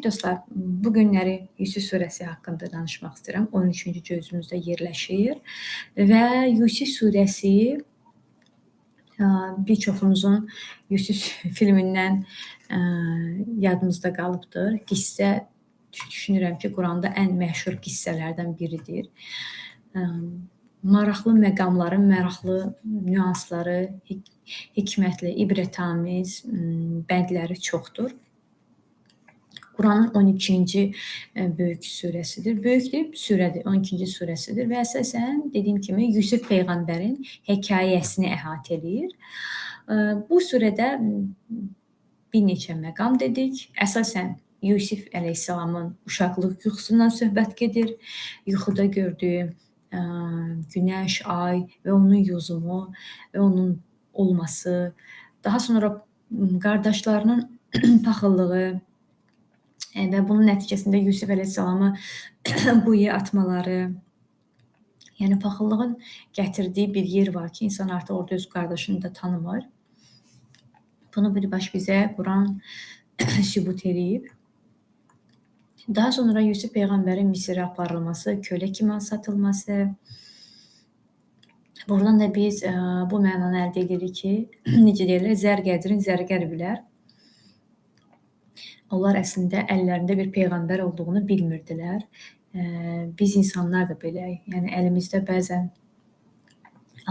dostlar, bu günləri Yusif surəsi haqqında danışmaq istəyirəm. 13-cü cüzümüzdə yerləşir və Yusif surəsi bir çoxumuzun Yusif filmindən yadımızda qalıbdır. Qissə düşünürəm ki, Quranda ən məşhur qissələrdən biridir. Maraqlı məqamları, maraqlı nüansları, hikmətli, ibrətamiz bəndləri çoxdur. Quranın 12-ci böyük surəsidir. Böyük deyib surədir, 12-ci surəsidir və əsasən dediyim kimi Yusif peyğəmbərin hekayəsini əhatə edir. Bu surədə bir neçə məqam dedik. Əsasən Yusif əleyhissalamın uşaqlıq yuxusundan söhbət gedir. Yuxuda gördüyü günəş, ay və onun yuzumu və onun olması, daha sonra qardaşlarının paxıllığı və bunun nəticəsində Yusif əleyhissalamı quyuya atmaları, yəni paxıllığın gətirdiyi bir yer var ki, insan artıq orada öz qardaşını da tanımır. Bunu birbaş bizə Quran sübut edib. Daha sonra Yusif peyğəmbərin Misirə aparılması, kölə kimi satılması. Buradan da biz bu mənanı əldə edirik ki, necə deyirlər, zər gədirin, zərgər bilər. Onlar əslində əllərində bir peyğəmbər olduğunu bilmirdilər. Biz insanlar da beləyik. Yəni əlimizdə bəzən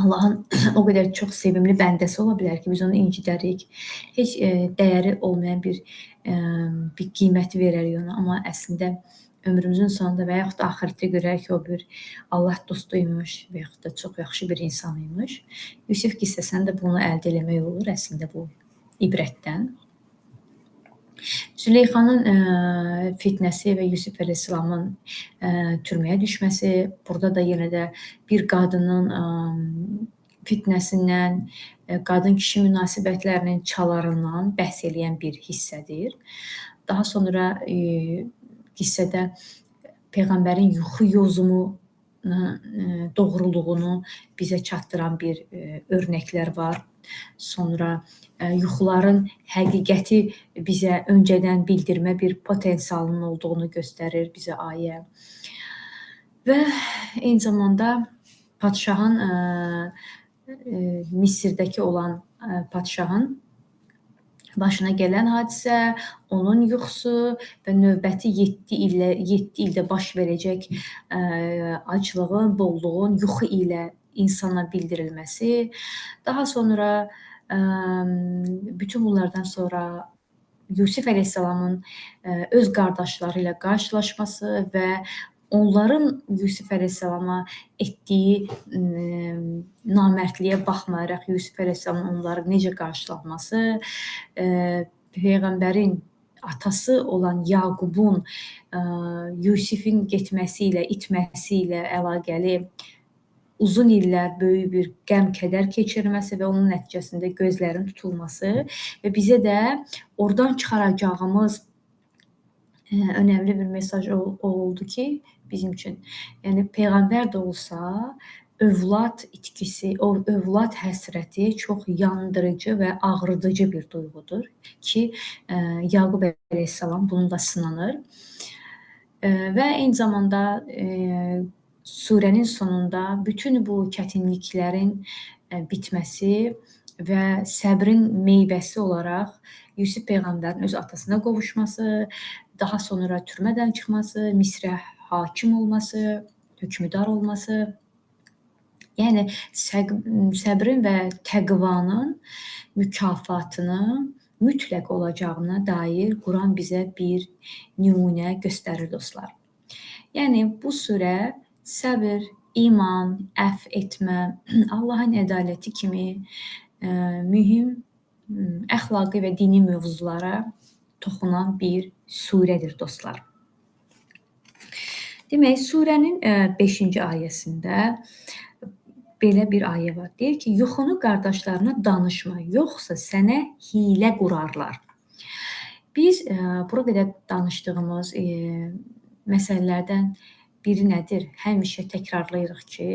Allahın o qədər çox sevimli bəndəsi ola bilər ki, biz onu incidərik. Heç dəyəri olmayan bir qiymət verərik ona, amma əslində ömrümüzün sonunda və yaxud da axirətdə görək ki, o bir Allah dostuymuş və yaxud da çox yaxşı bir insan imiş. Yusif qissəsində bunu əldə eləmək olur əslində bu ibrətdən. Züleyxanın fitnəsi və Yusif əleyhissalamın türməyə düşməsi, burada da yenə də bir qadının fitnəsindən, qadın-kişi münasibətlərinin çalarından bəhs eləyən bir hissədir. Daha sonra qissədə Peyğəmbərin yuxu yozumu doğruluğunu bizə çatdıran bir örnəklər var. Sonra yuxuların həqiqəti bizə öncədən bildirmə bir potensialının olduğunu göstərir bizə ayə. Və eyni zamanda padşahın, Misirdəki olan padşahın başına gələn hadisə, onun yuxusu və növbəti 7 ildə baş verəcək aclığın, bolluğun yuxu ilə insana bildirilməsi. Daha sonra bütün bunlardan sonra Yusif əleyhissalamın öz qardaşları ilə qarşılaşması və onların Yusif əleyhissalama etdiyi namərdliyə baxmayaraq Yusif əleyhissalamın onları necə qarşılaması, Peyğəmbərin atası olan Yaqubun Yusifin getməsi ilə, itməsi ilə əlaqəli uzun illər böyük bir qəm-kədər keçirməsi və onun nəticəsində gözlərin tutulması və bizə də oradan çıxaracağımız önəmli bir mesaj oldu ki, bizim üçün, yəni Peyğəmbər də olsa, övlad itkisi, o övlad həsrəti çox yandırıcı və ağrıdıcı bir duyğudur ki, Yaqub əleyhissalam bununla sınanır. Və eyni zamanda surənin sonunda bütün bu çətinliklərin bitməsi və səbrin meyvəsi olaraq Yusif peyğəmbərin öz atasına qovuşması, daha sonra türmədən çıxması, Misrə hakim olması, hökmdar olması, yəni səbrin və təqvanın mükafatının mütləq olacağına dair Quran bizə bir nümunə göstərir dostlar. Yəni bu surə səbr, iman, əfv etmə, Allahın ədaləti kimi mühüm əxlaqi və dini mövzulara toxunan bir surədir dostlar. Demək, surənin 5-ci ayəsində belə bir ayə var. Deyir ki, yuxunu qardaşlarına danışma, yoxsa sənə hilə qurarlar. Biz bura qədər danışdığımız məsələlərdən biri nədir? Həmişə təkrarlayırıq ki,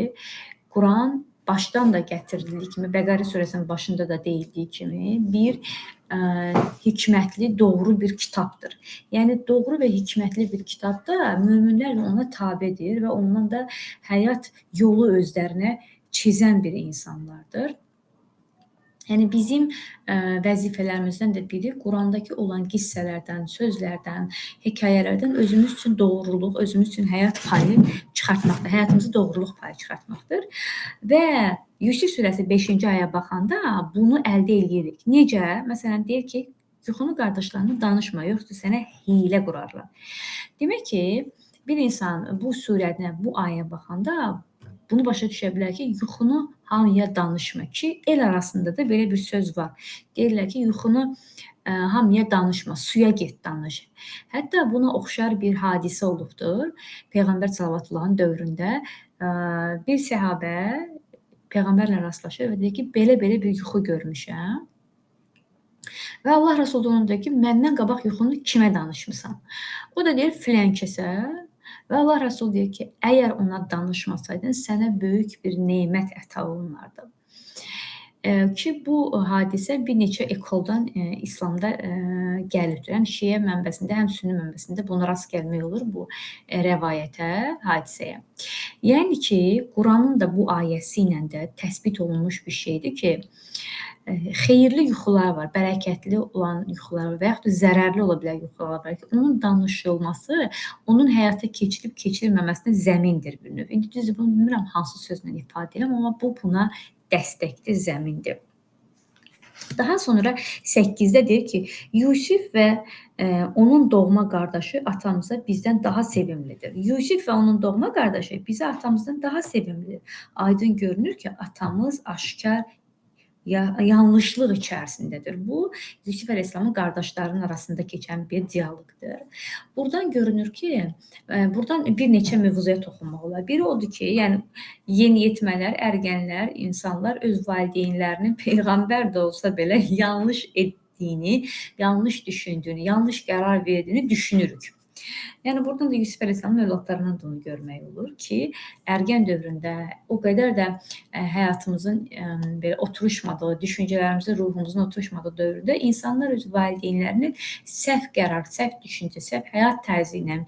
Quran başdan da gətirildiyi kimi, Bəqərə surəsinin başında da deyildiyi kimi bir hikmətli, doğru bir kitabdır. Yəni doğru və hikmətli bir kitabda möminlər ona tabedir və ondan da həyat yolu özlərinə çizən bir insanlardır. Yəni bizim vəzifələrimizdən də biri Qurandakı olan qissələrdən, sözlərdən, hekayələrdən özümüz üçün doğruluq, özümüz üçün həyat payı çıxartmaqdır. Həyatımızı doğruluq payı çıxartmaqdır. Və Yusif surəsi 5-ci aya baxanda bunu əldə edirik. Necə? Məsələn, deyir ki, yuxunu qardaşlarına danışma, yoxsa sənə hiylə qurarlar. Demək ki, bir insan bu surədə, bu aya baxanda bunu başa düşə bilər ki, yuxunu hamıya danışma ki, el arasında da belə bir söz var. Deyirlər ki, yuxunu hamıya danışma, suya get danış. Hətta buna oxşar bir hadisə olubdur. Peyğəmbər sallallahu dövründə bir səhabə Peyğəmbərlə rastlaşır və deyir ki, belə-belə bir yuxu görmüşəm. Və Allah Rəsulü ona deyir ki, məndən qabaq yuxunu kimə danışmısan? O da deyir, filan kəsə. Və Allah Rəsulü deyir ki, əgər ona danışmasaydın, sənə böyük bir nemət əta olunardı. Ki, bu hadisə bir neçə ekoldan İslamda gəlibdir. Həm Şiə mənbəsində, həm Sünni mənbəsində buna rast gəlmək olur bu rəvayətə, hadisəyə. Yəni ki, Quranın da bu ayəsi ilə də təsbit olunmuş bir şeydir ki, xeyirli yuxular var, bərəkətli olan yuxular var və yaxud da zərərli ola bilən yuxular var ki, onun danışılması, onun həyata keçirilməməsinə zəmindir bir növ. İndi düzdür, bunu bilmirəm hansı sözlə ifadə edirəm, amma bu buna dəstəkdir, zəmindir. Daha sonra 8-də deyir ki, Yusif və onun doğma qardaşı atamıza bizdən daha sevimlidir. Yusif və onun doğma qardaşı bizə atamızdan daha sevimlidir. Aydın görünür ki, atamız aşkar yanlışlıq içərisindədir. Bu, Yusif əleyhissalamın qardaşlarının arasında keçən bir dialoqdur. Buradan görünür ki, buradan bir neçə mövzuya toxunmaq olar. Biri odur ki, yəni yeniyetmələr, ərgənlər, insanlar öz valideynlərinin peyğəmbər də olsa belə yanlış etdiyini, yanlış düşündüyünü, yanlış qərar verdiyini düşünürük. Yəni buradan da Yusif əleyhissalamın övladlarından da onu görmək olur ki, ərgən dövründə o qədər də həyatımızın belə oturuşmadığı, düşüncələrimizin, ruhumuzun oturuşmadığı dövrdə insanlar öz valideynlərinin səhv qərar, səhv düşüncə, səhv həyat tərzi ilə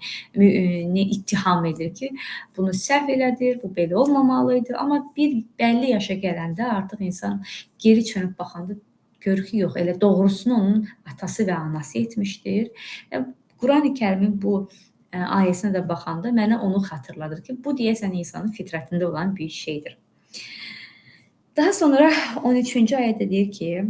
ittiham edir ki, bunu səhv elədir, bu belə olmamalıydı. Amma bir bəlli yaşa gələndə artıq insan geri çönüb baxanda görür ki, yox, elə doğrusunu onun atası və anası etmişdir. Quran-ı Kərimin bu ayəsinə də baxanda mənə onu xatırladır ki, bu deyəsən insanın fitrətində olan bir şeydir. Daha sonra 13-cü ayədə deyir ki,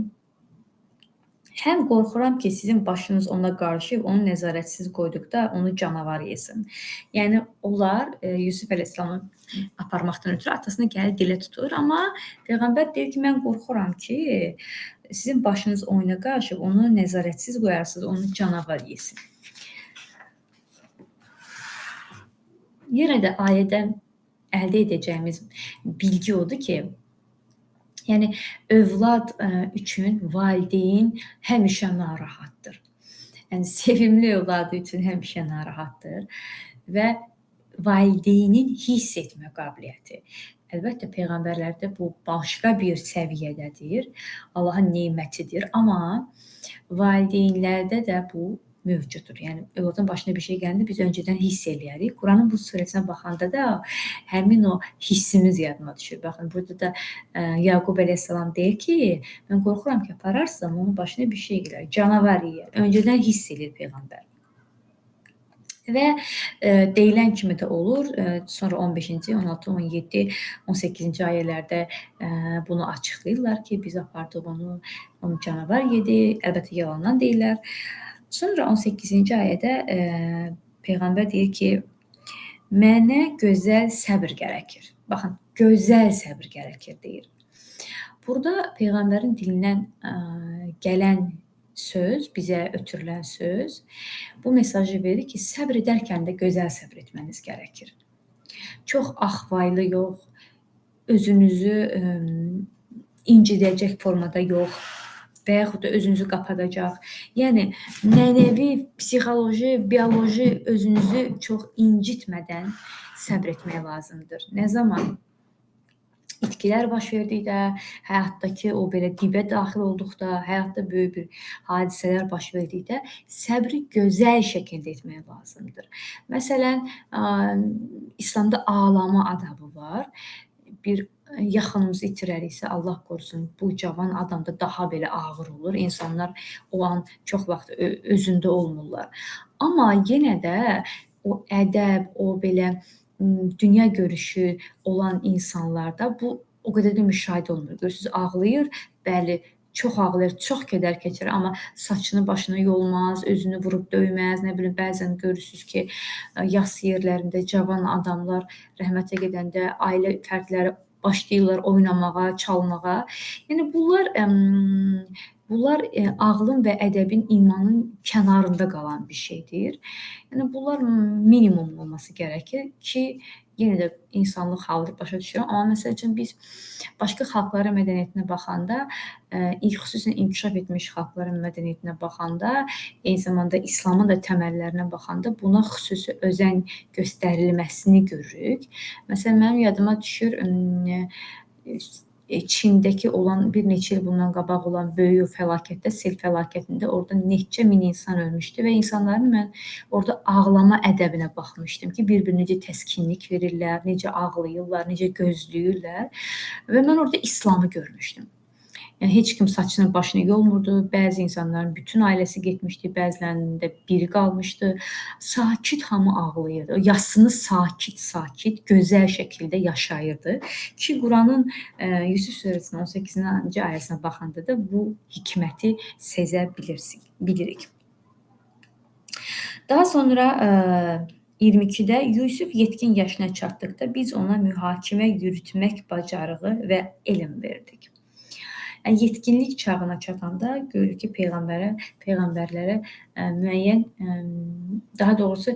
həm qorxuram ki, sizin başınız ona qarışıb, onu nəzarətsiz qoyduqda onu canavar yesin. Yəni, onlar Yusif əleyhissalamı aparmaqdan ötürü atasını gəlir dilə tutur, amma Peyğəmbər deyir ki, mən qorxuram ki, sizin başınız oyuna qarışıb, onu nəzarətsiz qoyarsınız, onu canavar yesin. Yenə də ayədən əldə edəcəyimiz bilgi odur ki, yəni övlad üçün valideyn həmişə narahatdır. Yəni sevimli övladı üçün həmişə narahatdır və valideynin hiss etmə qabiliyyəti. Əlbəttə peyğəmbərlərdə bu başqa bir səviyyədədir. Allahın nemətidir, amma valideynlərdə də bu mövcuddur. Yəni övladın başına bir şey gələndə biz öncədən hiss eləyərik. Quranın bu surəsinə baxanda da həmin o hissimiz yadıma düşür. Baxın, burada da Yaqub əleyhissalam deyir ki, mən qorxuram ki, apararsam onun başına bir şey gələr, canavar yeyər. Öncədən hiss eləyir peyğəmbər. Və deyilən kimi də olur. Sonra 15-ci, 16, 17, 18-ci ayələrdə bunu açıqlayırlar ki, biz apardıq onu canavar yedi. Əlbəttə yalandan deyirlər. Sonra 18-ci ayədə Peyğəmbər deyir ki, mənə gözəl səbr gərəkir. Baxın, gözəl səbr gərəkir deyir. Burada Peyğəmbərin dilindən gələn söz, bizə ötürülən söz bu mesajı verir ki, səbr edərkən də gözəl səbr etməniz gərəkir. Çox axvaylı yox, özünüzü incidəcək formada yox, və yaxud da özünüzü qapadacaq. Yəni, mənəvi, psixoloji, bioloji özünüzü çox incitmədən səbr etmək lazımdır. Nə zaman? itkilər baş verdikdə, həyatdakı o belə dibə daxil olduqda, həyatda böyük bir hadisələr baş verdikdə səbri gözəl şəkildə etmək lazımdır. Məsələn, İslamda ağlama adabı var. Bir yaxınımızı itirəriksə, Allah qorusun, bu cavan adamda daha belə ağır olur. İnsanlar o an çox vaxt özündə olmurlar. Amma yenə də o ədəb, o belə dünya görüşü olan insanlarda bu o qədər də müşahidə olunur. Görürsüz, ağlayır, bəli, çox ağlayır, çox kədər keçirir, amma saçını başını yolmaz, özünü vurub döyməz, nə bilim, bəzən görürsüz ki, yas yerlərində cavan adamlar rəhmətə gedəndə ailə fərdləri başlayırlar oynamağa, çalmağa. Yəni bunlar ağlın və ədəbin, imanın kənarında qalan bir şeydir. Yəni bunlar minimum olması gərəkir ki, yenə də insanlıq halı başa düşürəm. Amma məsəl üçün biz başqa xalqların mədəniyyətinə baxanda, xüsusən inkişaf etmiş xalqların mədəniyyətinə baxanda, eyni zamanda İslamın da təməllərinə baxanda buna xüsusi özən göstərilməsini görürük. Məsələn, mənim yadıma düşür, Çindəki olan bir neçə il bundan qabaq olan böyük fəlakətdə, sel fəlakətində orada neçə min insan ölmüşdü və insanların mən orada ağlama ədəbinə baxmışdım ki, bir-birinə necə təskinlik verirlər, necə ağlayırlar, necə gözləyirlər və mən orada İslamı görmüşdüm. Yəni heç kim saçını, başını yolmurdu. Bəzi insanların bütün ailəsi getmişdi, bəzilərinin də biri qalmışdı. Sakit hamı ağlayırdı. Yasını sakit, gözəl şəkildə yaşayırdı ki, Quranın Yusuf surəsinin 18-ci ayəsinə baxanda da bu hikməti sezə bilirik. Daha sonra 22-də Yusuf yetkin yaşına çatdıqda biz ona mühakimə yürütmək bacarığı və elm verdik. Yetkinlik çağına çatanda görürük ki, peyğəmbərlərə müəyyən, daha doğrusu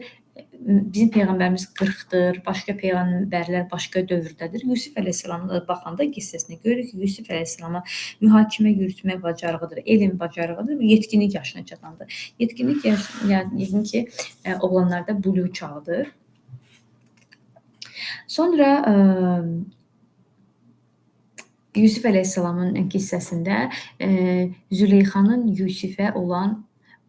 bizim peyğəmbərimiz 40-dır, başqa peyğəmbərlər başqa dövrdədir. Yusuf əleyhissalama baxanda qissəsinə görürük ki, Yusuf əleyhissalama mühakimə yürütmək bacarığıdır, elm bacarığıdır, yetkinlik yaşına çatanda. Yetkinlik yəqin ki, oğlanlarda buluğ çağıdır. Sonra Yusuf əleyhissalamın qissəsində Züleyxanın Yusifə olan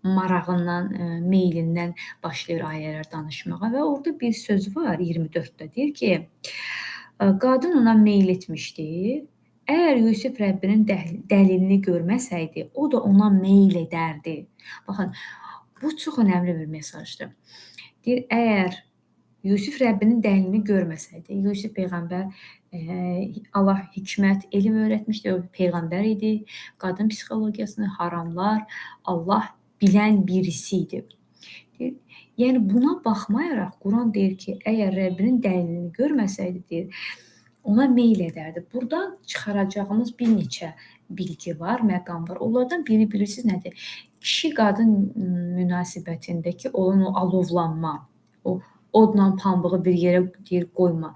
marağından, meylindən başlayır ayələr danışmağa və orada bir söz var 24-də deyir ki, qadın ona meyl etmişdi. Əgər Yusuf Rəbbinin dəlilini görməsəydi, o da ona meyl edərdi. Baxın, bu çox önəmli bir mesajdır. Deyir, əgər Yusuf Rəbbinin dəlilini görməsəydi, Yusuf peyğəmbər, Allah hikmət, elm öyrətmişdi, o peyğəmbər idi, qadın psixologiyasını, haramlar, Allah bilən birisi idi. Yəni buna baxmayaraq Quran deyir ki, əgər Rəbbinin dəlilini görməsəydi, deyir, ona meyl edərdi. Buradan çıxaracağımız bir neçə bilgi var, məqam var. Onlardan biri bilirsiniz nədir? Kişi-qadın münasibətindəki olan o alovlanma, o odla pambığı bir yerə deyir, qoyma.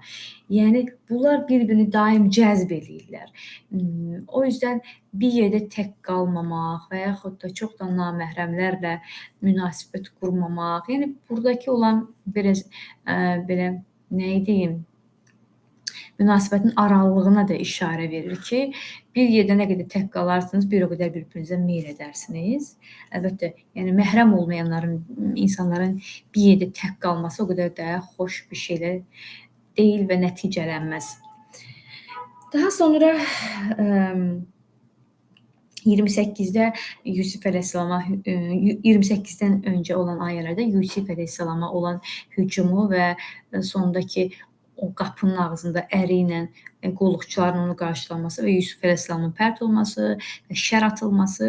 Yəni, bunlar bir-birini daim cəzb edirlər. O yüzdən bir yerdə tək qalmamaq və yaxud da çox da naməhrəmlərlə münasibət qurmamaq. Yəni, buradakı olan belə nəyi deyim, münasibətin aralığına da işarə verir ki, bir yerdə nə qədər tək qalarsınız, bir o qədər bir-birinizə meyl edərsiniz. Əlbəttə, yəni məhrəm olmayanların, insanların bir yerdə tək qalması o qədər də xoş bir şeylə deyil və nəticələnməz. Daha sonra 28-də Yusuf əleyhissalama, 28-dən öncə olan ayələrdə Yusuf əleyhissalama olan hücumu və sondakı o qapının ağzında əri ilə qulluqçuların onu qarşılaması və Yusuf əleyhissalamın pərt olması və şər atılması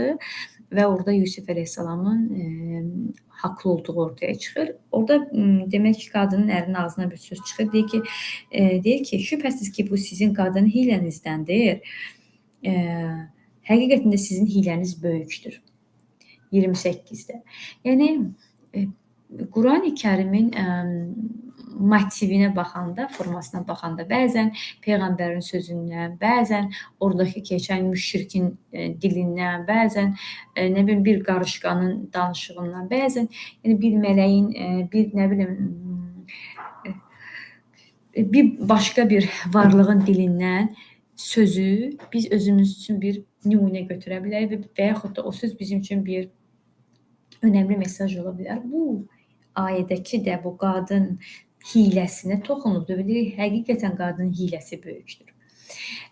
və orada Yusuf əleyhissalamın haqlı olduğu ortaya çıxır. Orada demək ki, qadının ərinin ağzına bir söz çıxır. Deyir ki, şübhəsiz ki, bu sizin qadın hilənizdəndir. Həqiqətində sizin hiləniz böyükdür. 28-də. Yəni, Quran-ı Kərimin motivinə baxanda, formasına baxanda, bəzən Peyğəmbərin sözündən, bəzən oradakı keçən müşrikin dilindən, bəzən nə bilim bir qarışqanın danışığından, bəzən bir mələyin, bir nə bilim bir başqa bir varlığın dilindən sözü biz özümüz üçün bir nümunə götürə bilərik və yaxud da o söz bizim üçün bir önəmli mesaj ola bilər. Bu ayədəki də bu qadın hiləsinə toxunuldu. Bilirik, həqiqətən qadın hiləsi böyükdür.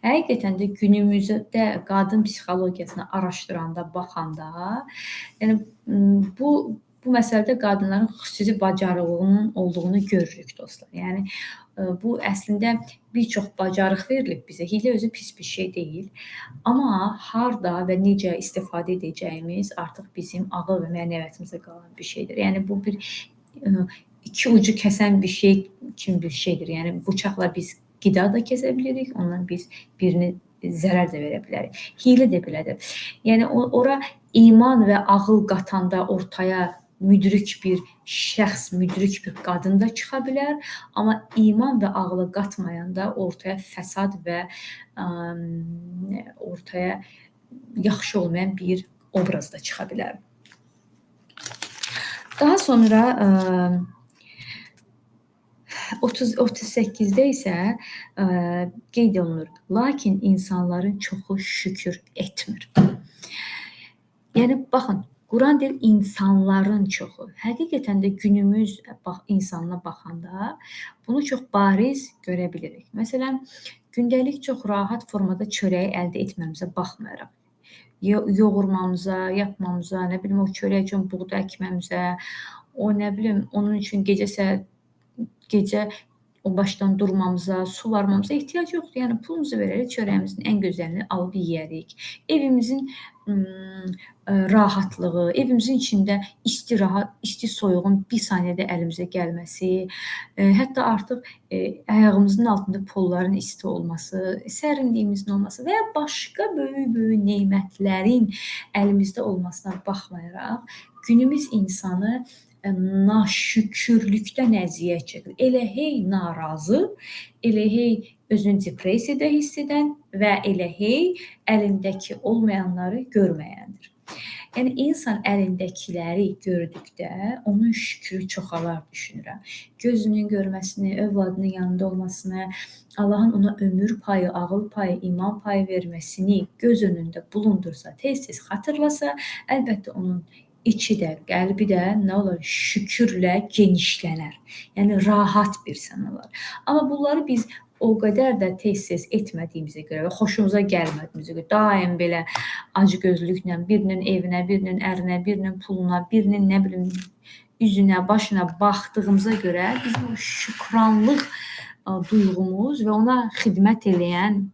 Həqiqətən də günümüzdə qadın psixologiyasını araşdıranda, baxanda, yəni bu məsələdə qadınların xüsusi bacarığının olduğunu görürük dostlar. Yəni bu əslində bir çox bacarıq verilib bizə. Hilə özü pis bir şey deyil. Amma harda və necə istifadə edəcəyimiz artıq bizim ağıl və mənəviyyatımıza qalan bir şeydir. Yəni bu bir iki ucu kəsən bir şey kimi bir şeydir. Yəni bıçaqla biz qida da kəsə bilirik, ondan biz birini zərər də verə bilərik. Hilə də belədir. Yəni ora iman və ağıl qatanda ortaya müdrik bir şəxs, müdrik bir qadın da çıxa bilər, amma iman və ağlı qatmayanda ortaya fəsad və ortaya yaxşı olmayan bir obraz da çıxa bilər. Daha sonra 38-də isə qeyd olunur. Lakin insanların çoxu şükür etmir. Yəni baxın, Quran deyir insanların çoxu. Həqiqətən də günümüz insanına baxanda bunu çox bariz görə bilirik. Məsələn, gündəlik çox rahat formada çörəyi əldə etməmizə baxmayaraq, yoğurmamıza, yapmamıza, nə bilim o çörək üçün buğda əkməmizə, o nə bilim onun üçün gecə o başdan durmamıza, suvarmamıza ehtiyac yoxdur. Yəni pulumuzu verərik, çörəyimizin ən gözəlini alıb yeyərik. Evimizin rahatlığı, evimizin içində isti soyuğun bir saniyədə əlimizə gəlməsi, hətta artıq ayağımızın altında polların isti olması, sərinliyimizin olması və ya başqa böyük nemətlərin əlimizdə olmasına baxmayaraq, günümüz insanı naşükürlükdən əziyyət çəkir. Elə hey narazı, elə hey özünü depressiyada hiss edən və elə hey əlindəki olmayanları görməyəndir. Yəni insan əlindəkiləri gördükdə onun şükrü çoxalar düşünürəm. Gözünün görməsini, övladının yanında olmasını, Allahın ona ömür payı, ağıl payı, iman payı verməsini göz önündə bulundursa, tez-tez xatırlasa, əlbəttə onun içi də, qəlbi də nə olur? Şükürlə genişlənər. Yəni rahat bir sanalar. Amma bunları biz o qədər də tez-tez etmədiyimizə görə və xoşumuza gəlmədiyimizə görə daim belə acıgözlüklə birinin evinə, birinin ərinə, birinin puluna, birinin nə bilim üzünə, başına baxdığımıza görə bizim o şükranlıq duyğumuz və ona xidmət eləyən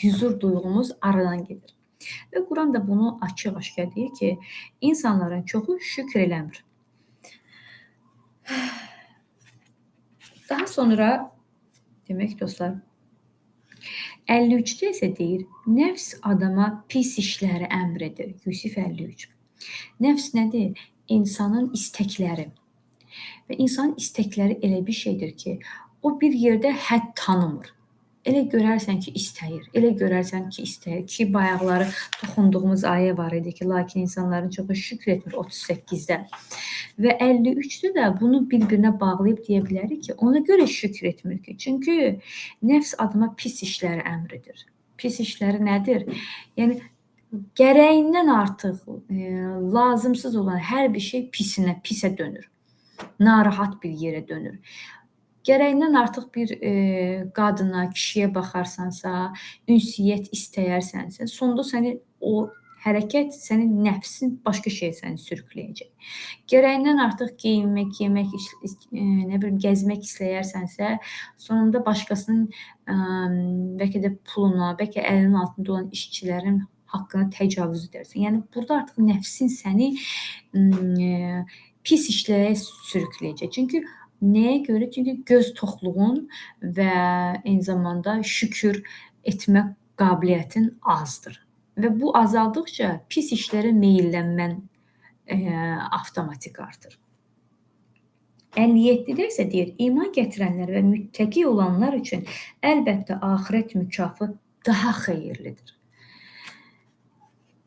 huzur duyğumuz aradan gedir. Və Quran da bunu açıq-aşkar deyir ki, insanların çoxu şükr eləmir. Daha sonra demək dostlar, 53-də isə deyir, nəfs adama pis işləri əmr edir. Yusif 53. Nəfs nədir? İnsanın istəkləri. Və insanın istəkləri elə bir şeydir ki, o bir yerdə hədd tanımır. Elə görərsən ki, istəyir. Elə görərsən ki, istəyir. Ki, bayaqları toxunduğumuz ayə var idi ki, lakin insanların çoxu şükr etmir 38-də. Və 53-də də bunu bir-birinə bağlayıb deyə bilərik ki, ona görə şükr etmir ki. Çünki nəfs adama pis işləri əmr edir. Pis işləri nədir? Yəni, gərəyindən artıq lazımsız olan hər bir şey pisə dönür. Narahat bir yerə dönür. Gərəyindən artıq bir qadına, kişiyə baxarsansa, ünsiyyət istəyərsənsə, sonda səni o hərəkət, sənin nəfsin başqa şeyə səni sürükləyəcək. Gərəyindən artıq geyinmək, yemək, nə bilim, gəzmək istəyirsənsə, sonunda başqasının bəlkə də puluna, bəlkə əlinin altında olan işçilərin haqqına təcavüz edərsən. Yəni, burada artıq nəfsin səni pis işlərə sürükləyəcək. Çünki nəyə görə? Çünki göz toxluğun və eyni zamanda şükür etmə qabiliyyətin azdır. Və bu azaldıqca pis işlərə meyllənmən avtomatik artır. 57-də isə deyir, iman gətirənlər və müttəqi olanlar üçün əlbəttə axirət mükafı daha xeyirlidir.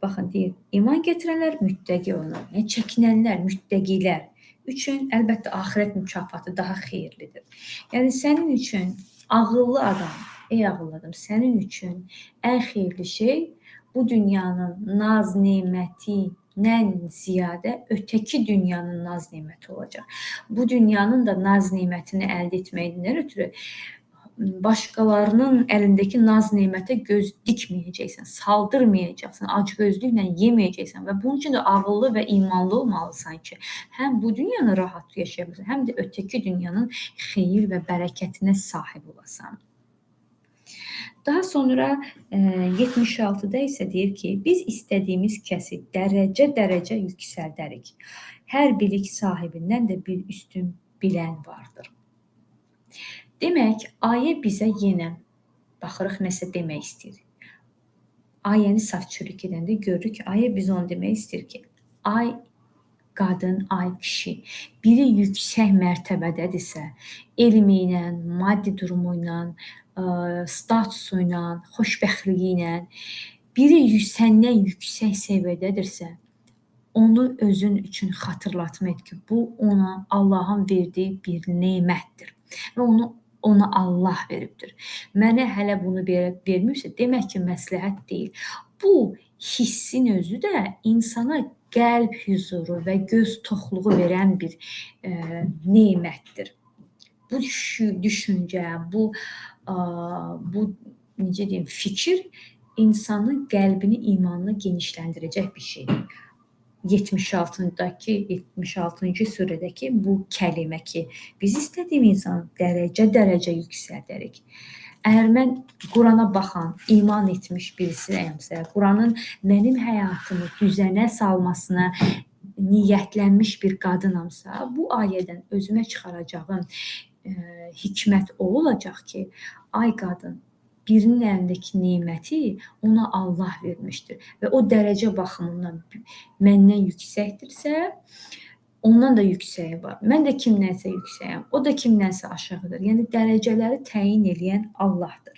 Baxın, deyir, iman gətirənlər, müttəqi olanlar, yəni çəkinənlər, müttəqilər üçün əlbəttə axirət mükafatı daha xeyirlidir. Yəni sənin üçün ağıllı adam, Ey ağıllı adam, sənin üçün ən xeyirli şey bu dünyanın naz nemətindən ziyadə ötəki dünyanın naz neməti olacaq. Bu dünyanın da naz nemətini əldə etməyindən ötürü başqalarının əlindəki naz nemətə göz dikməyəcəksən, saldırmayacaqsan, acgözlüklə yeməyəcəksən və bunun üçün də ağıllı və imanlı olmalısan ki, həm bu dünyanı rahat yaşaya biləsən, həm də ötəki dünyanın xeyir və bərəkətinə sahib olasan. Daha sonra 76-da isə deyir ki, biz istədiyimiz kəsi dərəcə yüksəldərik. Hər bilik sahibindən də bir üstün bilən vardır. Demək, ayə bizə yenə baxırıq nəsə demək istəyir. Ayəni saf çürük edəndə görürük ki, ayə bizə onu demək istəyir ki, ay qadın, ay kişi, biri yüksək mərtəbədədirsə, elmi ilə, maddi durumu ilə, statusu ilə, xoşbəxtliyi ilə, biri səndən yüksək səviyyədədirsə, onu özün üçün xatırlatma et ki, bu ona Allahın verdiyi bir nemətdir və ona Allah veribdir. Mənə hələ bunu vermirsə, demək ki, məsləhət deyil. Bu hissin özü də insana qəlb huzuru və göz toxluğu verən bir nemətdir. Bu düşüncə, bu necə deyim, fikir insanın qəlbini, imanını genişləndirəcək bir şeydir. 76-cı surədəki bu kəlimə ki, biz istədiyimiz insanı dərəcə yüksəldərik. Əgər mən Qurana baxan, iman etmiş birisiyəmsə, Quranın mənim həyatımı düzənə salmasına niyyətlənmiş bir qadınamsa, bu ayədən özümə çıxaracağım hikmət o olacaq ki, ay qadın, birinin əlindəki neməti ona Allah vermişdir və o dərəcə baxımından məndən yüksəkdirsə, ondan da yüksəyi var. Mən də kimdənsə yüksəyəm, o da kimdənsə aşağıdır. Yəni dərəcələri təyin edən Allahdır.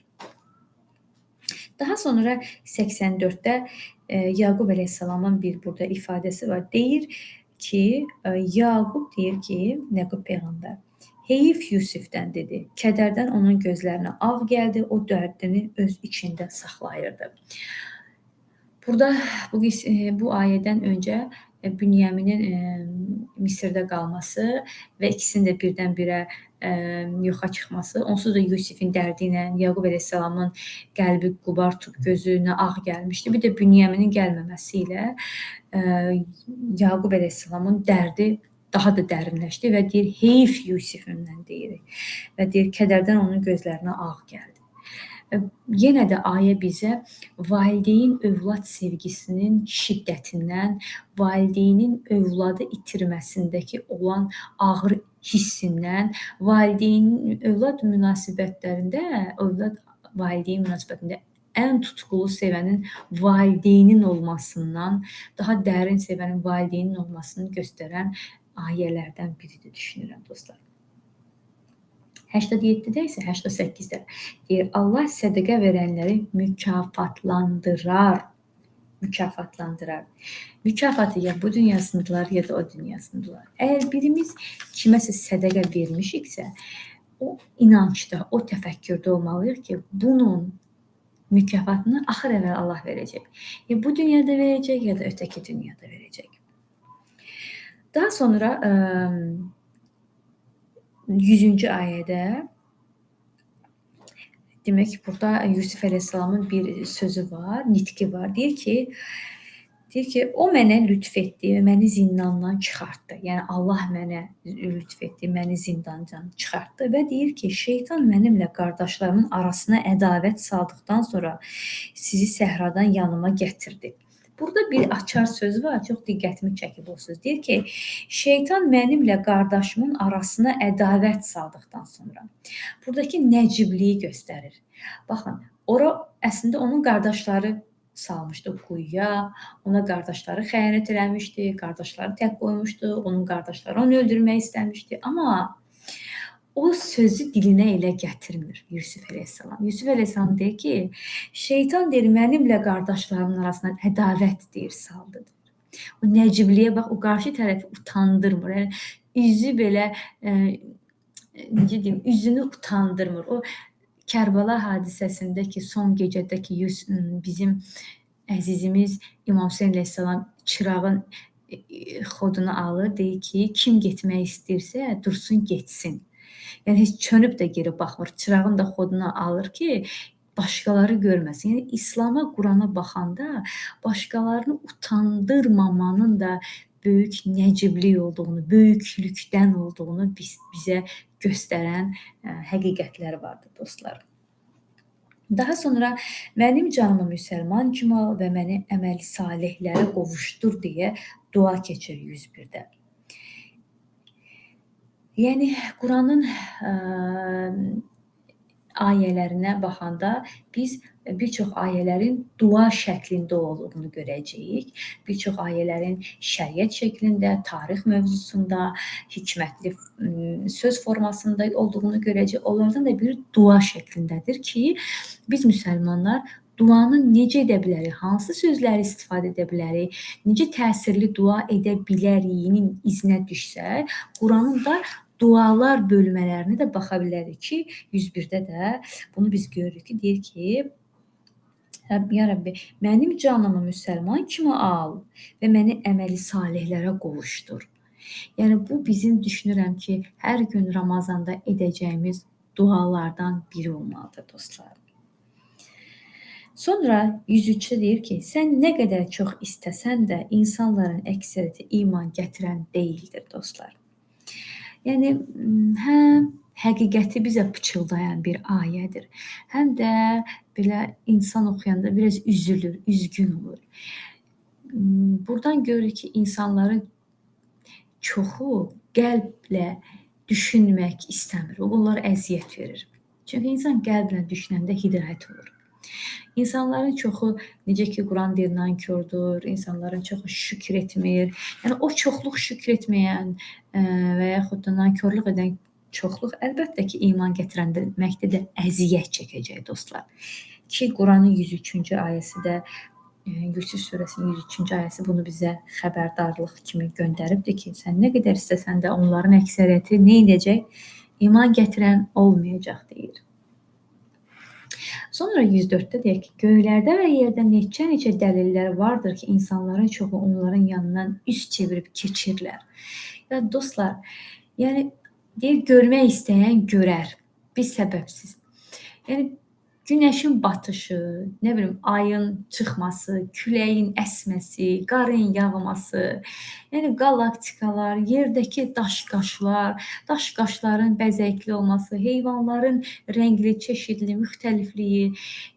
Daha sonra 84-də Yaqub əleyhissalamın bir burada ifadəsi var. Deyir ki, Yaqub deyir ki, Yaqub peyğəmbər, heyif Yusifdən dedi. Kədərdən onun gözlərinə ağ gəldi, o dərdini öz içində saxlayırdı. Burada bu ayədən öncə Bünyaminin Misirdə qalması və ikisinin də birdən-birə yoxa çıxması, onsuz da Yusifin dərdi ilə Yaqub əleyhissalamın qəlbi qubar tutub gözünə ağ gəlmişdi. Bir də Bünyaminin gəlməməsi ilə Yaqub əleyhissalamın dərdi daha da dərinləşdi və deyir, heyif Yusifindən deyir. Və deyir, kədərdən onun gözlərinə ağ gəldi. Yenə də ayə bizə valideyn övlad sevgisinin şiddətindən, valideynin övladı itirməsindəki olan ağır hissindən, valideynin övlad münasibətlərində, valideyn münasibətində ən tutqulu sevənin valideynin olmasından, daha dərin sevənin valideynin olmasını göstərən ayələrdən biridir, düşünürəm dostlar. 87-də isə 88-də deyir, Allah sədəqə verənləri mükafatlandırar. Mükafatı ya bu dünyasındalar, ya da o dünyasındalar. Əgər birimiz kiməsə sədəqə vermişiksə, o inancda, o təfəkkürdə olmalıyıq ki, bunun mükafatını axır əvvəl Allah verəcək. Ya bu dünyada verəcək, ya da ötəki dünyada verəcək. Daha sonra 100-cü ayədə demək ki, burada Yusif əleyhissalamın bir sözü var, nitqi var. Deyir ki, o mənə lütf etdi və məni zindandan çıxartdı. Yəni Allah mənə lütf etdi, məni zindandan çıxartdı və deyir ki, şeytan mənimlə qardaşlarımın arasına ədavət saldıqdan sonra sizi səhradan yanıma gətirdi. Burada bir açar söz var, çox diqqətimi çəkib o söz. Deyir ki, şeytan mənimlə qardaşımın arasına ədavət saldıqdan sonra. Buradakı nəcibliyi göstərir. Baxın, ora əslində onun qardaşları salmışdı quyuya, ona qardaşları xəyanət eləmişdi, qardaşları tək qoymuşdu, onun qardaşları onu öldürmək istəmişdi. Amma o sözü dilinə elə gətirmir Yusif əleyhissalam. Yusuf əleyhissalam deyir ki, şeytan deyir, mənimlə qardaşlarımın arasına ədavət deyir, saldı. O nəcibliyə bax, o qarşı tərəfi utandırmır. Yəni, üzü belə, necə deyim, üzünü utandırmır. O Kərbala hadisəsindəki son gecədəki bizim əzizimiz İmam Hüseyn əleyhissalam çırağın xodunu alır, deyir ki, kim getmək istəyirsə dursun getsin. Yəni heç çönüb də geri baxmır. Çırağın da xodunu alır ki, başqaları görməsin. Yəni İslam'a, Qurana baxanda başqalarını utandırmamanın da böyük nəciblik olduğunu, böyüklükdən olduğunu bizə göstərən həqiqətlər vardır dostlar. Daha sonra mənim canımı müsəlman kimi al və məni əməli salihlərə qovuşdur deyə dua keçir 101-də. Yəni Quranın ayələrinə baxanda biz bir çox ayələrin dua şəklində olduğunu görəcəyik. Bir çox ayələrin şəriət şəklində, tarix mövzusunda, hikmətli söz formasında olduğunu görəcəyik. Onlardan da biri dua şəklindədir ki, biz müsəlmanlar duanı necə edə bilərik, hansı sözləri istifadə edə bilərik, necə təsirli dua edə biləriyinin izinə düşsək, Quranın da dualar bölmələrini də baxa bilərik ki, 101-də də bunu biz görürük ki, deyir ki, Ya Rəbbi, mənim canımı müsəlman kimi al və məni əməli salihlərə qovuşdur. Yəni, bu bizim düşünürəm ki, hər gün Ramazanda edəcəyimiz dualardan biri olmalıdır, dostlar. Sonra 103-də deyir ki, sən nə qədər çox istəsən də insanların əksəriyyəti iman gətirən deyildir, dostlar. Yəni, həm həqiqəti bizə pıçıldayan bir ayədir, həm də belə insan oxuyanda biraz üzülür, üzgün olur. Buradan görürük ki, insanların çoxu qəlblə düşünmək istəmir. O, bunlara əziyyət verir. Çünki insan qəlblə düşünəndə hidayət olur. İnsanların çoxu, necə ki, Quran deyir, nankördür, insanların çoxu şükür etmir. Yəni, o çoxluq şükür etməyən və yaxud da nankörlük edən çoxluq əlbəttə ki, iman gətirənməkdə də əziyyət çəkəcək, dostlar. Ki, Quranın 103-cü ayəsi də, Yusuf surəsinin 103-cü ayəsi bunu bizə xəbərdarlıq kimi göndəribdir ki, sən nə qədər istəsən də onların əksəriyyəti nə edəcək? İman gətirən olmayacaq, deyir. Sonra 104-də deyək ki, göylərdə və yerdə neçə dəlillər vardır ki, insanların çoxu onların yanından üz çevirib keçirlər. Ya dostlar, yəni deyir, görmək istəyən görər, biz səbəbsiz. Yəni günəşin batışı, nə bilim, ayın çıxması, küləyin əsməsi, qarın yağması, yəni qalaktikalar, yerdəki daş-qaşlar, daş-qaşların bəzəkli olması, heyvanların rəngli, çeşidli, müxtəlifliyi,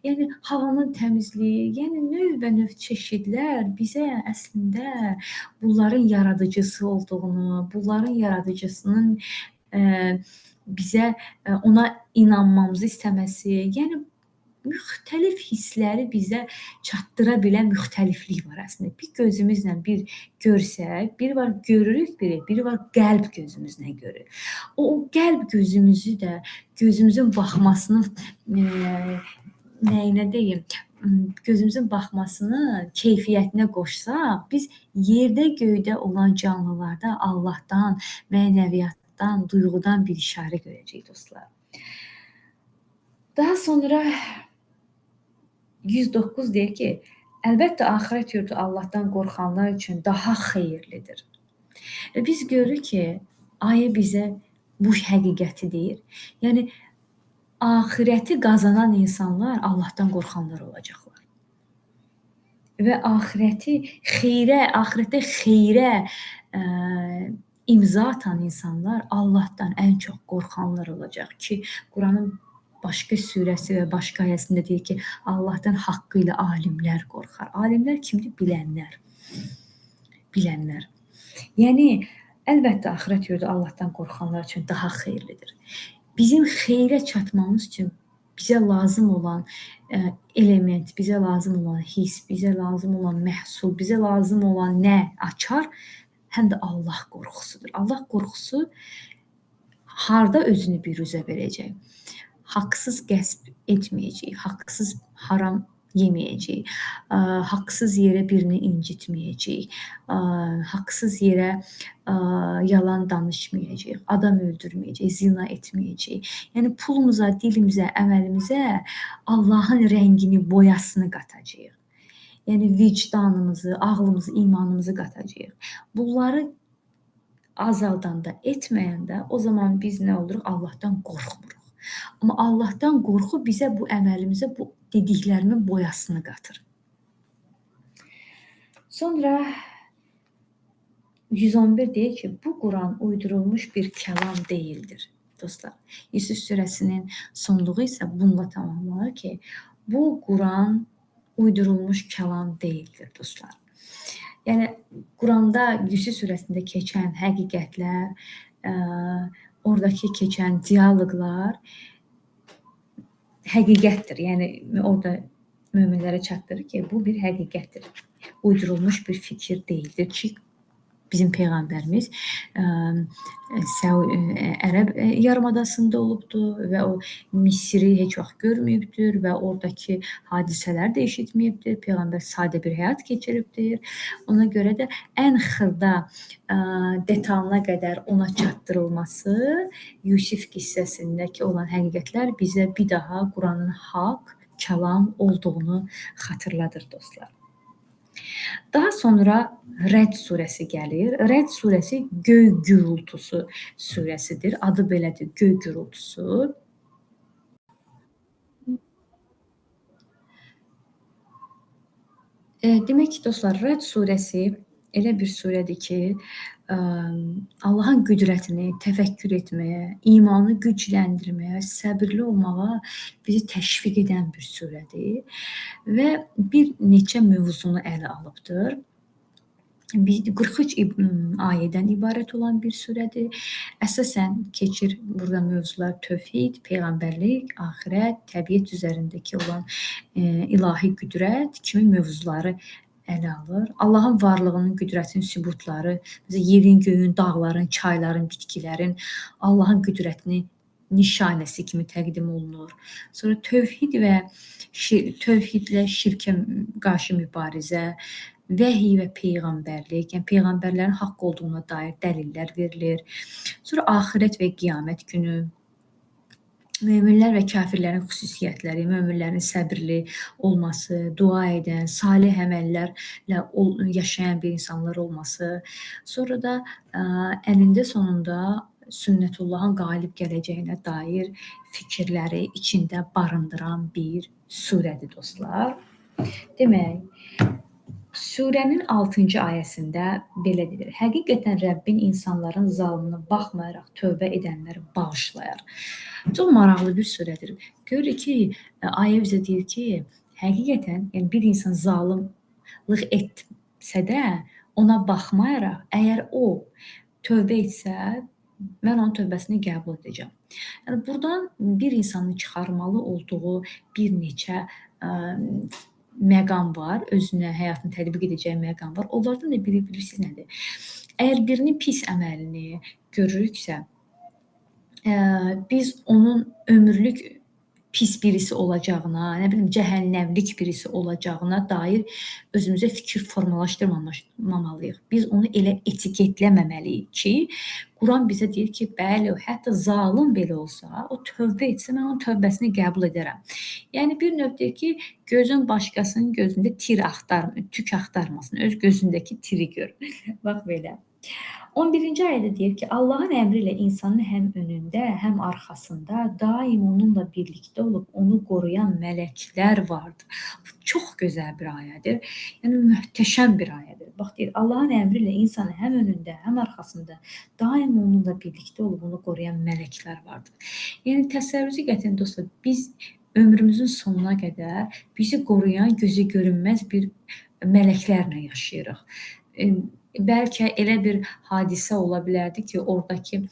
yəni havanın təmizliyi, yəni növbə-növ çeşidlər bizə əslində bunların yaradıcısı olduğunu, bunların yaradıcısının bizə ona inanmamızı istəməsi, yəni müxtəlif hissləri bizə çatdıra bilən müxtəliflik var əslində. Bir gözümüzlə bir görsək, biri var görürük, biri var qəlb gözümüzlə görür. O qəlb gözümüzü də, gözümüzün baxmasını nəyinə deyim, gözümüzün baxmasını keyfiyyətinə qoşsaq, biz yerdə, göydə olan canlılarda Allahdan, mənəviyyatdan, duyğudan bir işarə görəcəyik, dostlar. Daha sonra 109 deyir ki, əlbəttə axirət yurdu Allahdan qorxanlar üçün daha xeyirlidir. Biz görürük ki, ayə bizə bu həqiqəti deyir. Yəni, axirəti qazanan insanlar Allahdan qorxanlar olacaqlar. Və axirətdə xeyrə imza atan insanlar Allahdan ən çox qorxanlar olacaq ki, Quranın başqa surəsi və başqa ayəsində deyir ki, Allahdan haqqı ilə alimlər qorxar. Alimlər kimdir? Bilənlər. Bilənlər. Yəni, əlbəttə, axirət yurdu Allahdan qorxanlar üçün daha xeyirlidir. Bizim xeyrə çatmamız üçün bizə lazım olan element, bizə lazım olan his, bizə lazım olan məhsul, bizə lazım olan nə açar, həm də Allah qorxusudur. Allah qorxusu harda özünü biruzə verəcək? Haqsız qəsb etməyəcək, haqsız haram yeməyəcəyik, haqsız yerə birini incitməyəcəyik, haqsız yerə yalan danışmayacağıq, adam öldürməyəcəyik, zina etməyəcəyik. Yəni pulumuza, dilimizə, əməlimizə Allahın rəngini, boyasını qatacağıq. Yəni vicdanımızı, ağlımızı, imanımızı qatacağıq. Bunları azaldanda, etməyəndə o zaman biz nə oluruq? Allahdan qorxmuruq. Amma Allahdan qorxu bizə bu əməlimizə bu dediklərimin boyasını qatır. Sonra 111 deyir ki, bu Quran uydurulmuş bir kəlam deyildir. Dostlar, Yusuf surəsinin sonluğu isə bununla tamamlanır ki, bu Quran uydurulmuş kəlam deyildir, dostlar. Yəni, Quranda Yusuf surəsində keçən həqiqətlər, oradakı keçən dialoqlar həqiqətdir. Yəni, orada möminlərə çatdırır ki, bu bir həqiqətdir. Uydurulmuş bir fikir deyildir ki, bizim Peyğəmbərimiz Ərəb yarımadasında olubdur və o Misiri heç vaxt görməyibdir və oradakı hadisələr də eşitməyibdir. Peyğəmbər sadə bir həyat keçiribdir. Ona görə də ən xırda detalına qədər ona çatdırılması Yusif qissəsindəki olan həqiqətlər bizə bir daha Quranın haqq, kəlam olduğunu xatırladır, dostlar. Daha sonra Rəd surəsi gəlir. Rəd surəsi göy gürültüsü surəsidir. Adı belədir, göy gürültüsü. Demək ki, dostlar, Rəd surəsi elə bir surədir ki, Allahın qüdrətini təfəkkür etməyə, imanı gücləndirməyə, səbirli olmağa bizi təşviq edən bir surədir və bir neçə mövzunu ələ alıbdır. 43 ayədən ibarət olan bir surədir. Əsasən keçir burada mövzular tövhid, peyğəmbərlik, axirət, təbiət üzərindəki olan ilahi qüdrət kimi mövzuları ələ alır. Allahın varlığının, qüdrətinin sübutları, yerin, göyün, dağların, çayların, bitkilərin Allahın qüdrətini nişanəsi kimi təqdim olunur. Sonra tövhidlə şirkə qarşı mübarizə, vəhiy və peyğəmbərlik, yəni peyğəmbərlərin haqq olduğuna dair dəlillər verilir. Sonra axirət və qiyamət günü, möminlər və kafirlərin xüsusiyyətləri, möminlərin səbirli olması, dua edən, salih əməllərlə yaşayan bir insanlar olması, sonra da əlində sonunda sünnətullahın qalib gələcəyinə dair fikirləri içində barındıran bir surədir, dostlar. Demək, surənin 6-cı ayəsində belə deyilir: həqiqətən Rəbbin insanların zalımına baxmayaraq tövbə edənləri bağışlayar. Çox maraqlı bir surədir. Görürük ki, ayə bizə deyir ki, həqiqətən yəni bir insan zalımlıq etsə də ona baxmayaraq, əgər o tövbə etsə, mən onun tövbəsini qəbul edəcəm. Yəni buradan bir insanın çıxarmalı olduğu bir neçə məqam var, özünə həyatını tətbiq edəcəyi məqam var. Onlardan da biri bilirsiniz nədir? Əgər birinin pis əməlini görürüksə, biz onun ömürlük pis birisi olacağına, nə bilim cəhənnəmlik birisi olacağına dair özümüzə fikir formalaşdırmamalıyıq. Biz onu elə etiketləməməliyik ki, Quran bizə deyir ki, bəli, hətta zalım belə olsa, o tövbə etsə, mən onun tövbəsini qəbul edərəm. Yəni bir növ deyir ki, gözün başqasının gözündə tük axtarmasın, öz gözündəki tiri gör. Bax belə. 11-ci ayədə deyir ki, Allahın əmri ilə insanın həm önündə, həm arxasında daim onunla birlikdə olub onu qoruyan mələklər vardır. Bu çox gözəl bir ayədir. Yəni möhtəşəm bir ayədir. Bax deyir, Allahın əmri ilə insanın həm önündə, həm arxasında daim onunla birlikdə olub onu qoruyan mələklər vardır. Yəni təsəvvürünüzə gətirin dostlar, biz ömrümüzün sonuna qədər bizi qoruyan gözə görünməz bir mələklərlə yaşayırıq. Bəlkə elə bir hadisə ola bilərdi ki, oradakı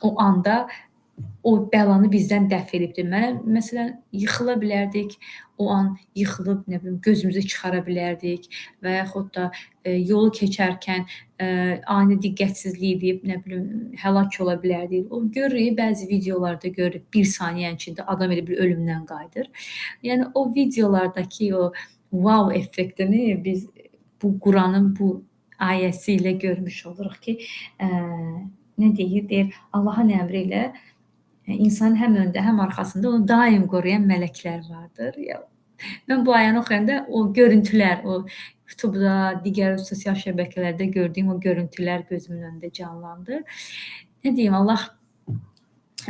o anda o bəlanı bizdən dəf edibdir. Məsələn, yıxıla bilərdik, o an yıxılıb, nə bilim, gözümüzü çıxara bilərdik və yaxud da yolu keçərkən ani diqqətsizlik edib, nə bilim, həlak ola bilərdik. O görürük, bəzi videolarda görürük, 1 saniyənin içində adam elə bir ölümdən qayıdır. Yəni o videolardakı o wow effektini biz bu Quranın bu ayəsi ilə görmüş oluruq ki, nə deyir? Deyir, Allahın əmri ilə insanın həm öndə, həm arxasında onu daim qoruyan mələklər vardır. Mən bu ayəni oxuyanda o görüntülər, o YouTube-da, digər sosial şəbəkələrdə gördüyüm o görüntülər gözümün önündə canlandı. Nə deyim, Allah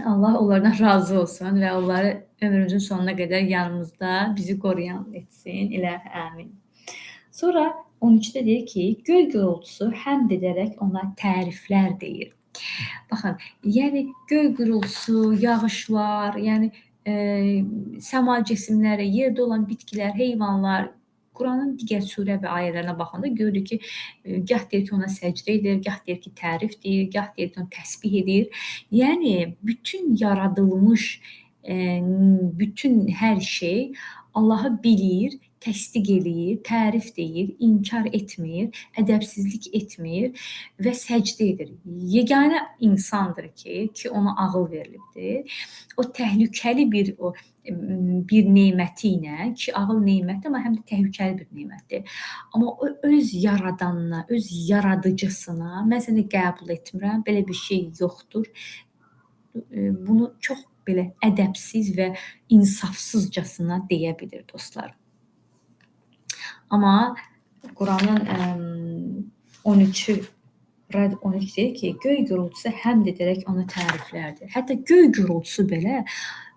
onlardan razı olsun və onları ömrümüzün sonuna qədər yanımızda bizi qoruyan etsin. İlahi, amin. Sonra 13-də deyir ki, göy gurultusu həmd edərək ona təriflər deyir. Baxın, yəni göy gurultusu, yağışlar, yəni səma cisimləri, yerdə olan bitkilər, heyvanlar, Quranın digər surə və ayələrinə baxanda görürük ki, gah deyir ki, ona səcdə edir, gah deyir ki, tərif deyir, gah deyir ki, onu təsbih edir. Yəni, bütün yaradılmış, bütün hər şey Allahı bilir, təsdiq eləyir, tərif deyir, inkar etmir, ədəbsizlik etmir və səcdə edir. Yeganə insandır ki ona ağıl verilibdir. O təhlükəli bir neməti ilə ki, ağıl nemətdir, amma həm də təhlükəli bir nemətdir. Amma o öz yaradanına, öz yaradıcısına mən səni qəbul etmirəm, belə bir şey yoxdur. Bunu çox belə ədəbsiz və insafsızcasına deyə bilir dostlar. Amma Quranın 13 deyir ki, göy gurultusu həmd edərək ona təriflərdir. Hətta göy gurultusu belə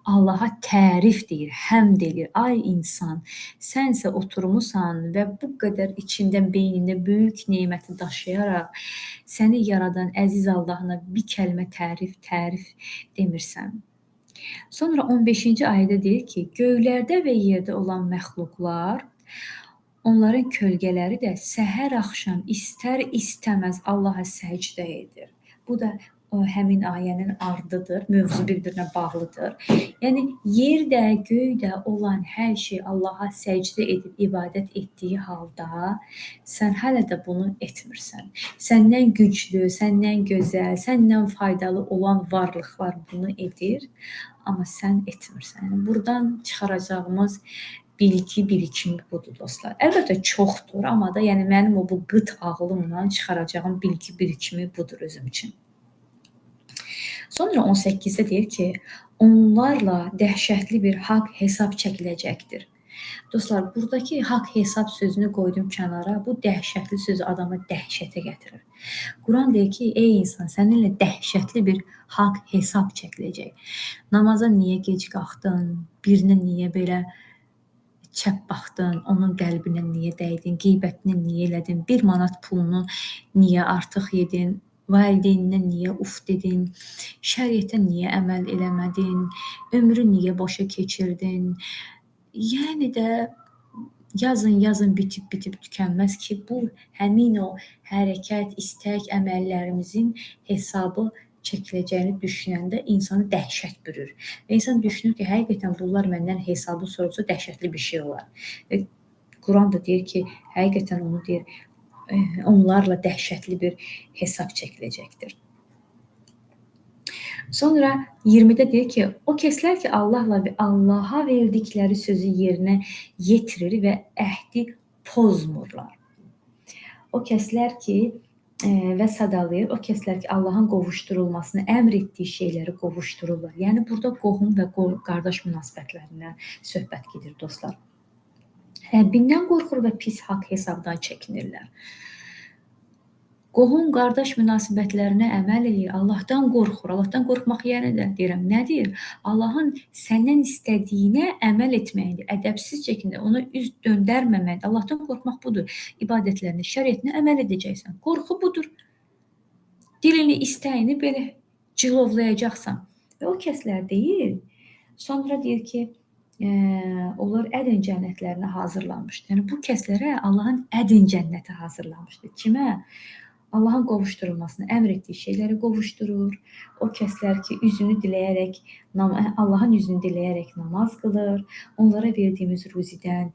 Allaha tərif deyir, həmd edir. Ay insan, sənsə oturmusan və bu qədər içində, beynində böyük neməti daşıyaraq səni yaradan əziz Allahına bir kəlmə tərif demirsən. Sonra 15-ci ayədə deyir ki, göylərdə və yerdə olan məxluqlar, onların kölgələri də səhər axşam istər-istəməz Allaha səcdə edir. Bu da həmin ayənin ardıdır, mövzu bir-birinə bağlıdır. Yəni, yerdə, göydə olan hər şey Allaha səcdə edib, ibadət etdiyi halda sən hələ də bunu etmirsən. Səndən güclü, səndən gözəl, səndən faydalı olan varlıqlar bunu edir, amma sən etmirsən. Yəni, buradan çıxaracağımız bilgi birikimi budur dostlar. Əlbəttə çoxdur, amma da yəni mənim o bu qıt ağlımla çıxaracağım bilgi birikimi budur özüm üçün. Sonra 18-də deyir ki, onlarla dəhşətli bir haqq hesab çəkiləcəkdir. Dostlar, buradakı haqq hesab sözünü qoydum kənara. Bu dəhşətli söz adamı dəhşətə gətirir. Quran deyir ki, ey insan, səninlə dəhşətli bir haqq hesab çəkiləcək. Namaza niyə gec qalxdın? Birinə niyə belə çəp baxdın, onun qəlbinə niyə dəydin, qeybətini niyə elədin, 1 manat pulunu niyə artıq yedin, valideyninə niyə uf dedin, şəriətə niyə əməl eləmədin, ömrü niyə boşa keçirdin. Yəni də yazın bitib tükənməz ki, bu həmin o hərəkət, istək, əməllərimizin hesabı çəkiləcəyini düşünəndə insanı dəhşət bürür. Və insan düşünür ki, həqiqətən bunlar məndən hesabı sorulsa dəhşətli bir şey olar. Və Quran da deyir ki, həqiqətən onu deyir, onlarla dəhşətli bir hesab çəkiləcəkdir. Sonra 20-də deyir ki, o kəslər ki, Allaha verdikləri sözü yerinə yetirir və əhdi pozmurlar. O kəslər ki, və sadalayır, o kəslər ki, Allahın qovuşdurulmasını əmr etdiyi şeyləri qovuşdururlar. Yəni, burada qohum və qardaş münasibətlərindən söhbət gedir, dostlar. Rəbbindən qorxur və pis haqq hesabdan çəkinirlər. Qohum, qardaş münasibətlərinə əməl edir, Allahdan qorxur. Allahdan qorxmaq yəni də deyirəm, nədir? Allahın səndən istədiyinə əməl etməkdir, ədəbsiz şəkildə ona üz döndərməməkdir. Allahdan qorxmaq budur. İbadətlərinə, şəriətinə əməl edəcəksən. Qorxu budur. Dilini, istəyini belə cilovlayacaqsan. Və o kəslər deyir, sonra deyir ki, onlar ədin cənnətlərinə hazırlanmışdır. Yəni, bu kəslərə Allahın ədin cənnəti hazırlanmışdır. Kimə? Allahın qovuşdurulmasını əmr etdiyi şeyləri qovuşdurur. O kəslər ki, üzünü diləyərək, Allahın üzünü diləyərək namaz qılır, onlara verdiyimiz ruzidən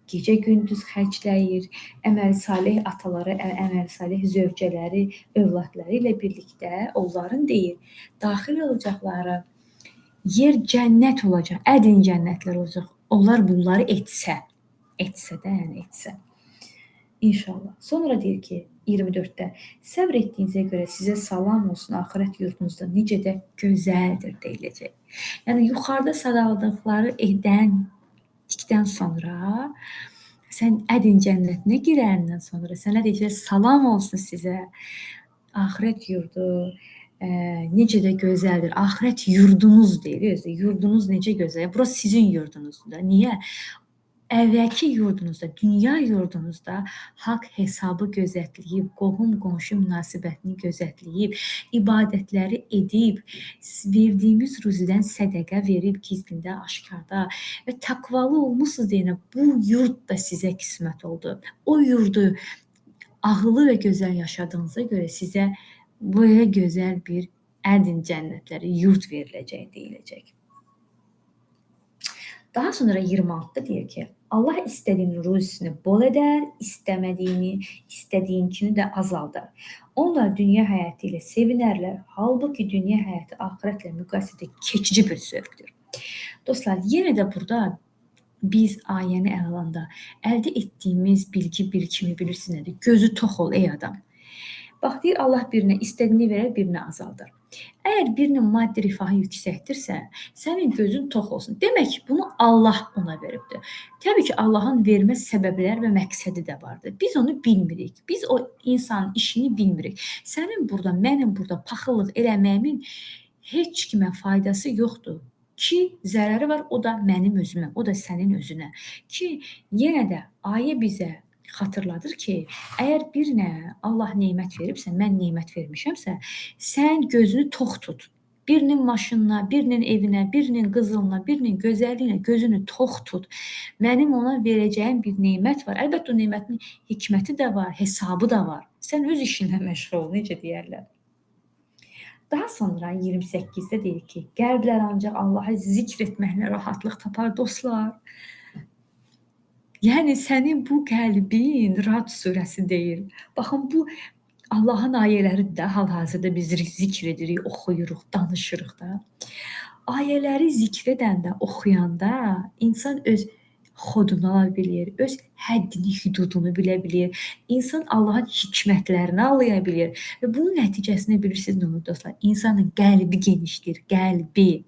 gecə-gündüz xərcləyir, əməl salih ataları, əməl salih zövcələri, övladları ilə birlikdə onların deyir, daxil olacaqları yer cənnət olacaq, ədin cənnətlər olacaq. Onlar bunları etsə də, yəni etsə. İnşallah. Sonra deyir ki, 24-də səbr etdiyinizə görə sizə salam olsun, axirət yurdunuzda necə də gözəldir deyiləcək. Yəni yuxarıda sadaladığları edəndən sonra sən ədin cənnətinə girəndən sonra sənə deyəcək salam olsun sizə. Axirət yurdu necə də gözəldir. Axirət yurdunuz deyir. Yurdunuz necə gözəl. Burası sizin yurdunuzdur. Niyə? Əvvəlki yurdunuzda, dünya yurdunuzda haqq hesabı gözətləyib, qohum-qonşu münasibətini gözətləyib, ibadətləri edib, verdiyimiz ruzidən sədəqə verib gizlində, aşkarda və təqvalı olmusunuz deyənə bu yurd da sizə qismət oldu. O yurdu ağıllı və gözəl yaşadığınıza görə sizə belə gözəl bir ədin cənnətləri, yurd veriləcək deyiləcək. Daha sonra 26-da deyir ki, Allah istədiyinin ruzisini bol edər, istədiyinkini də azaldar. Onlar dünya həyatı ilə sevinərlər, halbuki dünya həyatı axirətlə müqayisədə keçici bir zövqdür. Dostlar, yenə də burada biz ayəni ələ alanda əldə etdiyimiz bilgi birikimi bilirsiniz nədir? Gözü tox ol ey adam. Bax, deyir Allah birinə istədiyini verər, birinə azaldar. Əgər birinin maddi rifahı yüksəkdirsə, sənin gözün tox olsun. Demək ki, bunu Allah ona veribdir. Təbii ki, Allahın vermə səbəbləri və məqsədi də vardır. Biz onu bilmirik. Biz o insanın işini bilmirik. Sənin burada, mənim burada paxıllıq eləməyimin heç kimə faydası yoxdur. Ki, zərəri var, o da mənim özümə, o da sənin özünə. Ki, yenə də ayə bizə xatırladır ki, əgər birinə Allah nemət veribsə, mən nemət vermişəmsə, sən gözünü tox tut. Birinin maşınına, birinin evinə, birinin qızılına, birinin gözəlliyinə gözünü tox tut. Mənim ona verəcəyim bir nemət var. Əlbəttə o nemətin hikməti də var, hesabı da var. Sən öz işinlə məşğul ol, necə deyərlər. Daha sonra 28-də deyir ki, qəlblər ancaq Allahı zikr etməklə rahatlıq tapar dostlar. Yəni sənin bu qəlbin Rad surəsi deyir. Baxın, bu Allahın ayələridir də, hal-hazırda biz zikr edirik, oxuyuruq, danışırıq da. Ayələri zikr edəndə, oxuyanda insan öz xodunu ala bilir, öz həddini, hüdudunu bilə bilir. İnsan Allahın hikmətlərini anlaya bilir. Və bunun nəticəsində bilirsiniz nə olur dostlar? İnsanın qəlbi genişdir, qəlbi.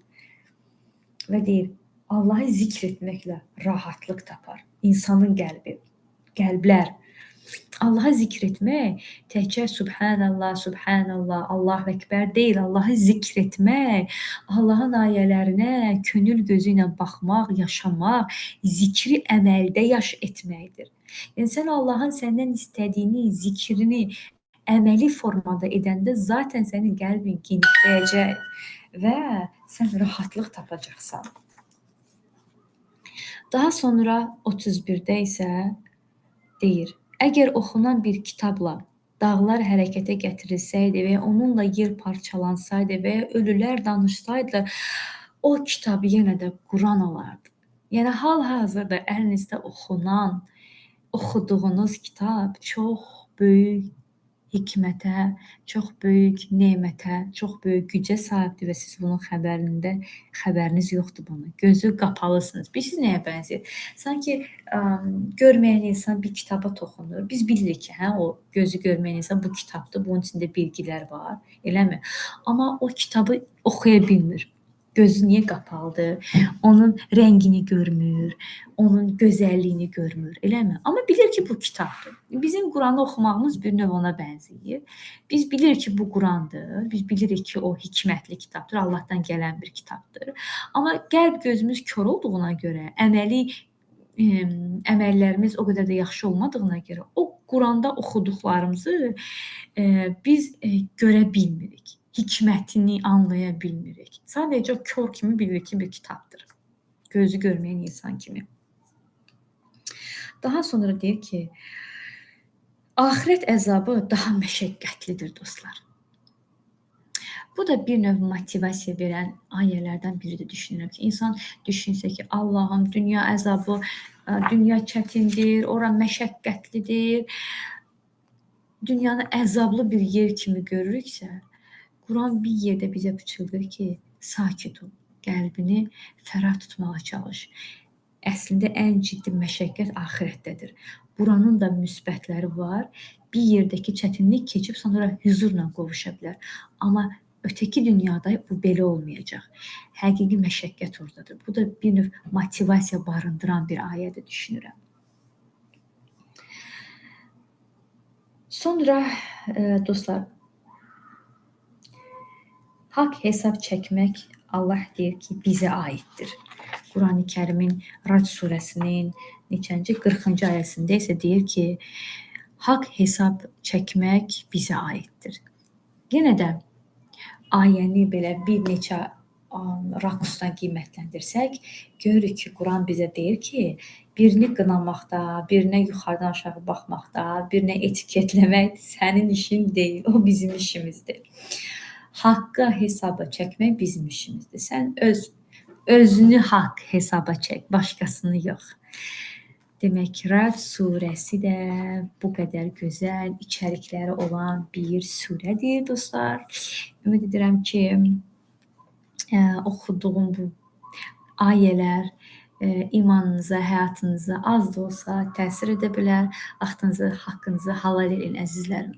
Və deyir, Allahı zikr etməklə rahatlıq tapar. İnsanın qəlbi, qəlblər. Allahı zikr etmək təkcə Subhanallah, Subhanallah, Allahu Ekber deyil. Allahı zikr etmək, Allahın ayələrinə könül gözü ilə baxmaq, yaşamaq, zikri əməldə etməkdir. Yəni sən Allahın səndən istədiyini, zikrini əməli formada edəndə zaten sənin qəlbin genişləyəcək və sən rahatlıq tapacaqsan. Daha sonra 31-də isə deyir, əgər oxunan bir kitabla dağlar hərəkətə gətirilsəydi və onunla yer parçalansaydı və ölülər danışsaydılar, o kitab yenə də Quran olardı. Yəni hal-hazırda əlinizdə oxuduğunuz kitab çox böyük hikmətə, çox böyük nemətə, çox böyük gücə sahibdir və siz bunun xəbəriniz yoxdur bunu. Gözü qapalısınız. Bilirsiniz nəyə bənzəyir? Sanki görməyən insan bir kitaba toxunur. Biz bilirik ki, o gözü görməyən insan bu kitabdır, bunun içində bilgilər var, eləmi? Amma o kitabı oxuya bilmir. Gözü niyə qapalıdır? Onun rəngini görmür, onun gözəlliyini görmür, eləmi? Amma bilir ki, bu kitabdır. Bizim Quranı oxumağımız bir növ ona bənzəyir. Biz bilirik ki, bu Qurandır. Biz bilirik ki, o hikmətli kitabdır, Allahdan gələn bir kitabdır. Amma qəlb gözümüz kör olduğuna görə, əməllərimiz o qədər də yaxşı olmadığına görə o Quranda oxuduqlarımızı biz görə bilmirik. Hikmətini anlaya bilmirik. Sadəcə kör kimi bilirik ki, bir kitabdır. Gözü görməyən insan kimi. Daha sonra deyir ki, Axirət əzabı daha məşəqqətlidir dostlar. Bu da bir növ motivasiya verən ayələrdən biridir düşünürəm ki, insan düşünsə ki, Allahım, dünya əzabı, dünya çətindir, ora məşəqqətlidir. Dünyanı əzablı bir yer kimi görürüksə, Quran bir yerdə bizə pıçıldır ki, sakit ol, qəlbini fərah tutmağa çalış. Əslində ən ciddi məşəqqət axirətdədir. Buranın da müsbətləri var. Bir yerdəki çətinlik keçib sonra huzurla qovuşa bilər. Amma ötəki dünyada bu belə olmayacaq. Həqiqi məşəqqət oradadır. Bu da bir növ motivasiya barındıran bir ayədir düşünürəm. Sonra dostlar, haqq hesab çəkmək Allah deyir ki, bizə aiddir. Quran-ı Kərimin Rac surəsinin neçənci 40-cı ayəsində isə deyir ki, haqq hesab çəkmək bizə aiddir. Yenə də ayəni belə bir neçə rakursdan qiymətləndirsək, görürük ki, Quran bizə deyir ki, birini qınamaqda, birinə yuxarıdan aşağı baxmaqda, birinə etiketləmək sənin işin deyil, o bizim işimizdir. Haqqa hesaba çəkmək bizim işimizdir. Sən özünü haqq hesaba çək, başqasını yox. Demək, Rəd surəsi də bu qədər gözəl içərikləri olan bir surədir dostlar. Ümid edirəm ki, oxuduğum bu ayələr imanınıza, həyatınıza az da olsa təsir edə bilər. Vaxtınızı, haqqınızı halal edin əzizlərim.